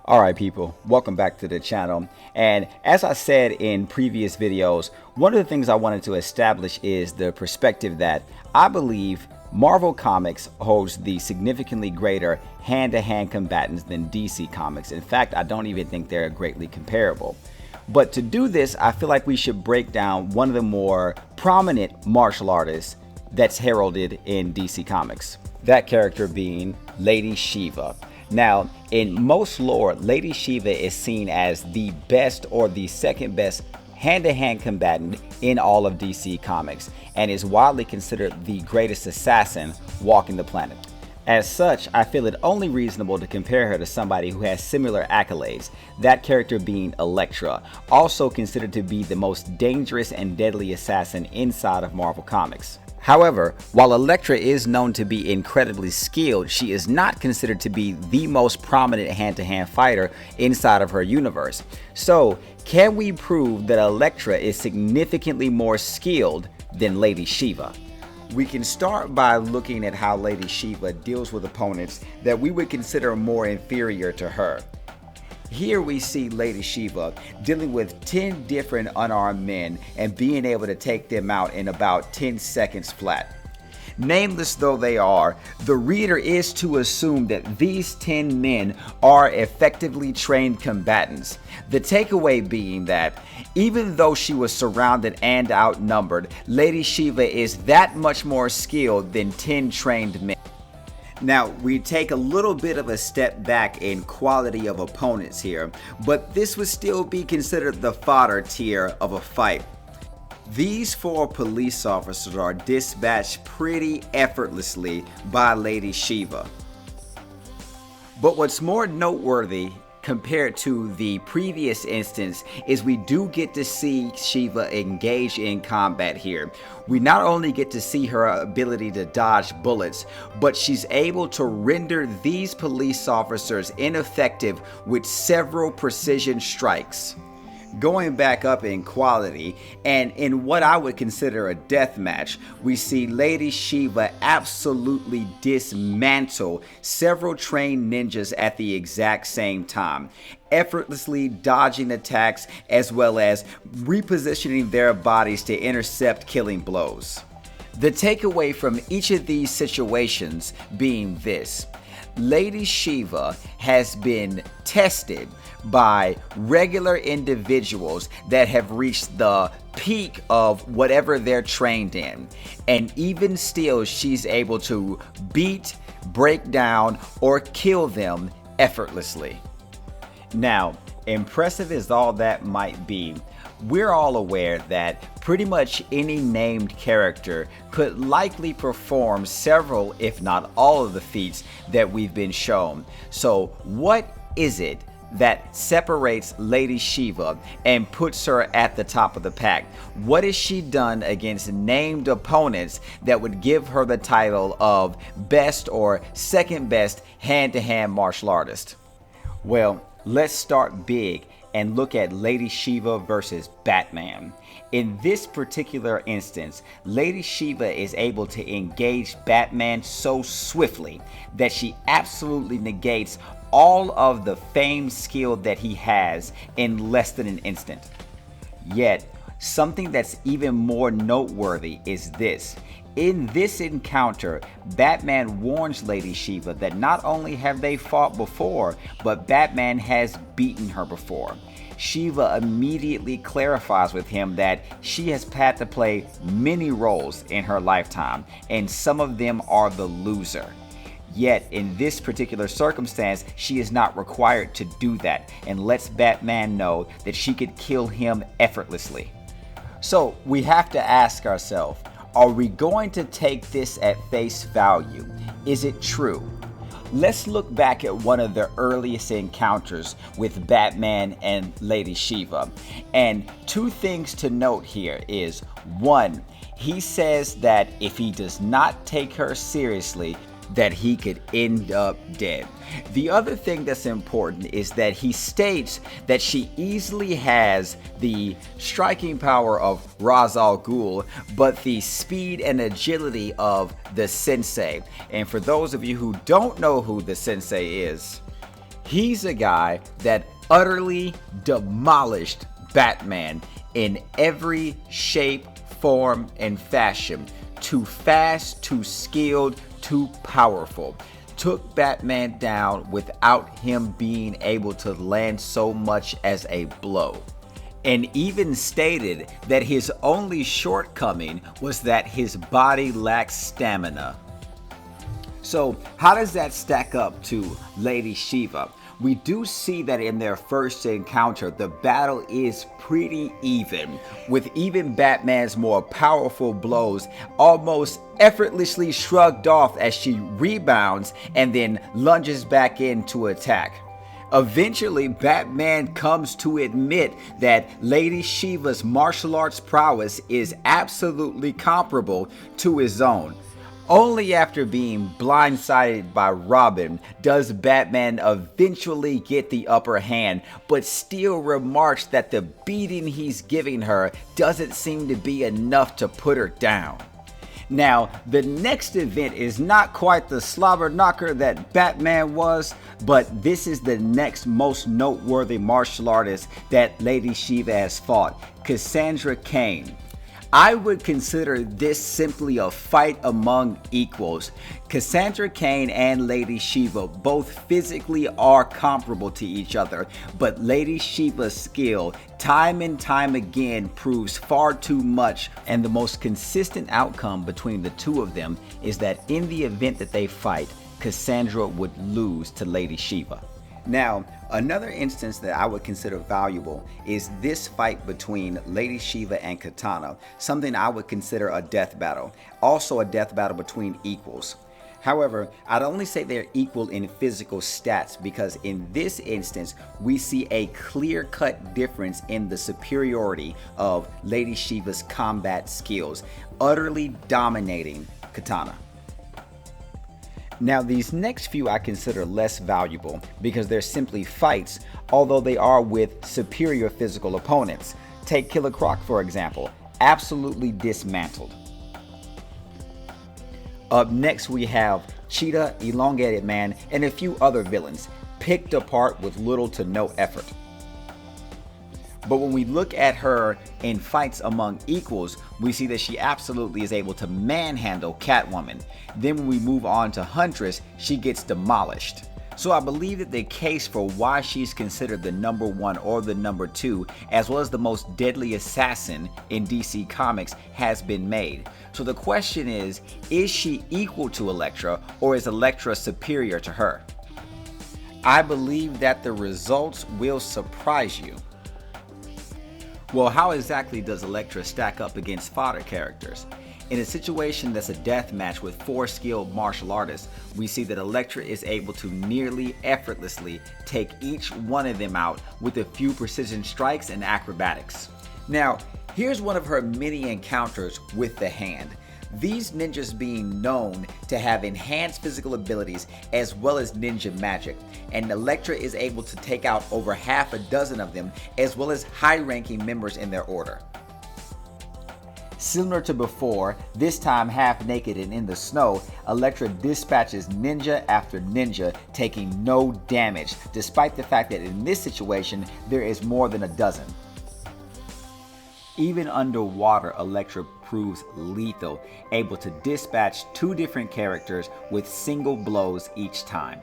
Alright people, welcome back to the channel, and as I said in previous videos, one of the things I wanted to establish is the perspective that I believe Marvel Comics holds the significantly greater hand-to-hand combatants than DC Comics. In fact, I don't even think they're greatly comparable. But to do this, I feel like we should break down one of the more prominent martial artists that's heralded in DC Comics. That character being Lady Shiva. Now, in most lore, Lady Shiva is seen as the best or the second best hand-to-hand combatant in all of DC Comics and is widely considered the greatest assassin walking the planet. As such, I feel it only reasonable to compare her to somebody who has similar accolades, that character being Elektra, also considered to be the most dangerous and deadly assassin inside of Marvel Comics. However, while Elektra is known to be incredibly skilled, she is not considered to be the most prominent hand-to-hand fighter inside of her universe. So, can we prove that Elektra is significantly more skilled than Lady Shiva? We can start by looking at how Lady Shiva deals with opponents that we would consider more inferior to her. Here we see Lady Shiva dealing with 10 different unarmed men and being able to take them out in about 10 seconds flat. Nameless though they are, the reader is to assume that these 10 men are effectively trained combatants. The takeaway being that even though she was surrounded and outnumbered, Lady Shiva is that much more skilled than 10 trained men. Now, we take a little bit of a step back in quality of opponents here, but this would still be considered the fodder tier of a fight. These 4 police officers are dispatched pretty effortlessly by Lady Shiva. But what's more noteworthy compared to the previous instance is we do get to see Shiva engage in combat here. We not only get to see her ability to dodge bullets, but she's able to render these police officers ineffective with several precision strikes. Going back up in quality, and in what I would consider a death match, we see Lady Shiva absolutely dismantle several trained ninjas at the exact same time, effortlessly dodging attacks as well as repositioning their bodies to intercept killing blows. The takeaway from each of these situations being this: Lady Shiva has been tested by regular individuals that have reached the peak of whatever they're trained in, and even still she's able to beat, break down, or kill them effortlessly. Now, impressive as all that might be, we're all aware that pretty much any named character could likely perform several, if not all, of the feats that we've been shown. So what is it that separates Lady Shiva and puts her at the top of the pack? What has she done against named opponents that would give her the title of best or second best hand-to-hand martial artist? Well, let's start big and look at Lady Shiva versus Batman. In this particular instance, Lady Shiva is able to engage Batman so swiftly that she absolutely negates all of the famed skill that he has in less than an instant. Yet, something that's even more noteworthy is this. In this encounter, Batman warns Lady Shiva that not only have they fought before, but Batman has beaten her before. Shiva immediately clarifies with him that she has had to play many roles in her lifetime, and some of them are the loser. Yet, in this particular circumstance, she is not required to do that, and lets Batman know that she could kill him effortlessly. So, we have to ask ourselves, are we going to take this at face value? Is it true? Let's look back at one of the earliest encounters with Batman and Lady Shiva. And 2 things to note here is, 1, he says that if he does not take her seriously, that he could end up dead. The other thing that's important is that he states that she easily has the striking power of Ra's al Ghul, but the speed and agility of the Sensei. And for those of you who don't know who the Sensei is, He's a guy that utterly demolished Batman in every shape, form, and fashion. Too fast, too skilled, too powerful. Took Batman down without him being able to land so much as a blow. And even stated that his only shortcoming was that his body lacks stamina. So how does that stack up to Lady Shiva? We do see that in their first encounter, the battle is pretty even, with even Batman's more powerful blows almost effortlessly shrugged off as she rebounds and then lunges back in to attack. Eventually, Batman comes to admit that Lady Shiva's martial arts prowess is absolutely comparable to his own. Only after being blindsided by Robin does Batman eventually get the upper hand, but still remarks that the beating he's giving her doesn't seem to be enough to put her down. Now, the next event is not quite the slobber knocker that Batman was, but this is the next most noteworthy martial artist that Lady Shiva has fought, Cassandra Cain. I would consider this simply a fight among equals. Cassandra Cain and Lady Shiva both physically are comparable to each other, but Lady Shiva's skill time and time again proves far too much, and the most consistent outcome between the two of them is that in the event that they fight, Cassandra would lose to Lady Shiva. Now, another instance that I would consider valuable is this fight between Lady Shiva and Katana, something I would consider a death battle, also a death battle between equals. However, I'd only say they're equal in physical stats because in this instance, we see a clear-cut difference in the superiority of Lady Shiva's combat skills, utterly dominating Katana. Now, these next few I consider less valuable because they're simply fights, although they are with superior physical opponents. Take Killer Croc, for example, absolutely dismantled. Up next, we have Cheetah, Elongated Man, and a few other villains, picked apart with little to no effort. But when we look at her in fights among equals, we see that she absolutely is able to manhandle Catwoman. Then when we move on to Huntress, she gets demolished. So I believe that the case for why she's considered the number one or the number two, as well as the most deadly assassin in DC Comics, has been made. So the question is she equal to Elektra, or is Elektra superior to her? I believe that the results will surprise you. Well, how exactly does Elektra stack up against Fodder characters? In a situation that's a death match with 4 skilled martial artists, we see that Elektra is able to nearly effortlessly take each one of them out with a few precision strikes and acrobatics. Now, here's one of her many encounters with the hand. These ninjas being known to have enhanced physical abilities as well as ninja magic, and Elektra is able to take out over half a dozen of them as well as high-ranking members in their order. Similar to before, this time half naked and in the snow, Elektra dispatches ninja after ninja, taking no damage, despite the fact that in this situation there is more than a dozen. Even underwater, Elektra proves lethal, able to dispatch 2 different characters with single blows each time.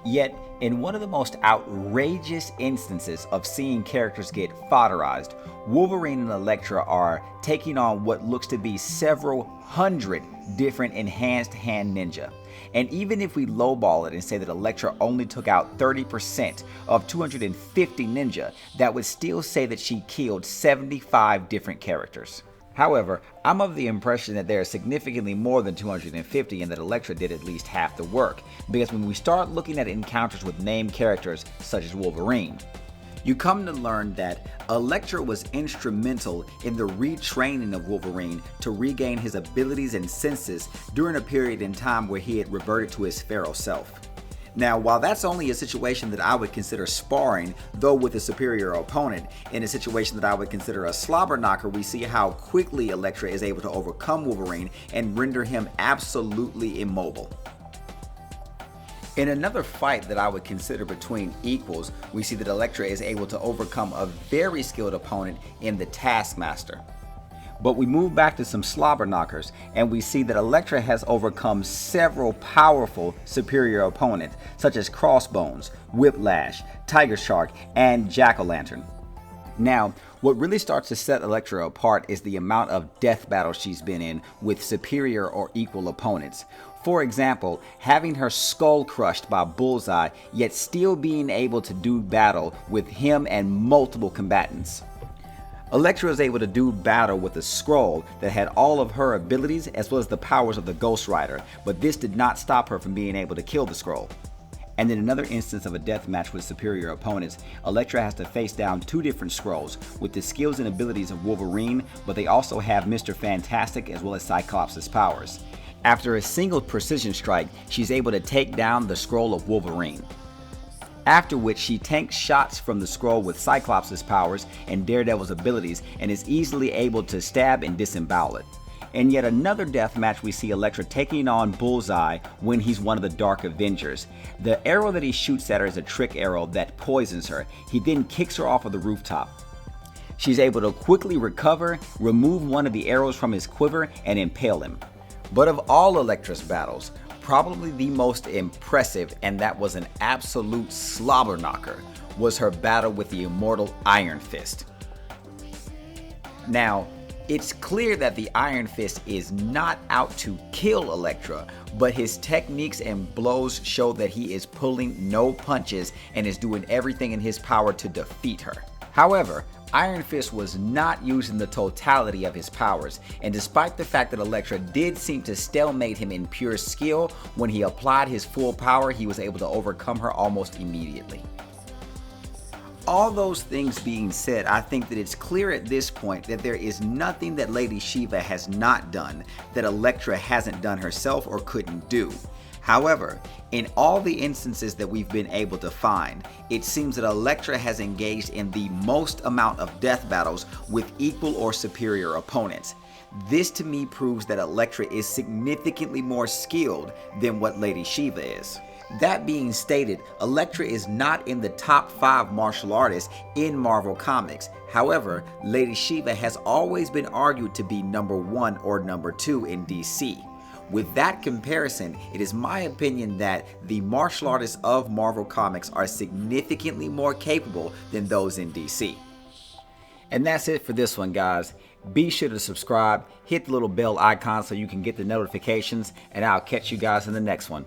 Yet, in one of the most outrageous instances of seeing characters get fodderized, Wolverine and Elektra are taking on what looks to be several hundred different enhanced hand ninja. And even if we lowball it and say that Elektra only took out 30% of 250 ninja, that would still say that she killed 75 different characters. However, I'm of the impression that there are significantly more than 250 and that Elektra did at least half the work, because when we start looking at encounters with named characters such as Wolverine, you come to learn that Elektra was instrumental in the retraining of Wolverine to regain his abilities and senses during a period in time where he had reverted to his feral self. Now, while that's only a situation that I would consider sparring, though with a superior opponent, in a situation that I would consider a slobber knocker, we see how quickly Elektra is able to overcome Wolverine and render him absolutely immobile. In another fight that I would consider between equals, we see that Elektra is able to overcome a very skilled opponent in the Taskmaster. But we move back to some slobber knockers, and we see that Elektra has overcome several powerful superior opponents, such as Crossbones, Whiplash, Tiger Shark, and Jack-o'-lantern. Now, what really starts to set Elektra apart is the amount of death battles she's been in with superior or equal opponents. For example, having her skull crushed by Bullseye, yet still being able to do battle with him and multiple combatants. Elektra was able to do battle with a scroll that had all of her abilities as well as the powers of the Ghost Rider, but this did not stop her from being able to kill the scroll. And in another instance of a death match with superior opponents, Elektra has to face down two different scrolls with the skills and abilities of Wolverine, but they also have Mr. Fantastic as well as Cyclops' powers. After a single precision strike, she's able to take down the scroll of Wolverine. After which she tanks shots from the scroll with Cyclops' powers and Daredevil's abilities and is easily able to stab and disembowel it. In yet another death match, we see Elektra taking on Bullseye when he's one of the Dark Avengers. The arrow that he shoots at her is a trick arrow that poisons her. He then kicks her off of the rooftop. She's able to quickly recover, remove one of the arrows from his quiver, and impale him. But of all Elektra's battles, probably the most impressive, and that was an absolute slobber knocker, was her battle with the immortal Iron Fist. Now, it's clear that the Iron Fist is not out to kill Elektra, but his techniques and blows show that he is pulling no punches and is doing everything in his power to defeat her. However, Iron Fist was not using the totality of his powers, and despite the fact that Elektra did seem to stalemate him in pure skill, when he applied his full power, he was able to overcome her almost immediately. All those things being said, I think that it's clear at this point that there is nothing that Lady Shiva has not done that Elektra hasn't done herself or couldn't do. However, in all the instances that we've been able to find, it seems that Elektra has engaged in the most amount of death battles with equal or superior opponents. This to me proves that Elektra is significantly more skilled than what Lady Shiva is. That being stated, Elektra is not in the top 5 martial artists in Marvel Comics. However, Lady Shiva has always been argued to be number 1 or number 2 in DC. With that comparison, it is my opinion that the martial artists of Marvel Comics are significantly more capable than those in DC. And that's it for this one, guys. Be sure to subscribe, hit the little bell icon so you can get the notifications, and I'll catch you guys in the next one.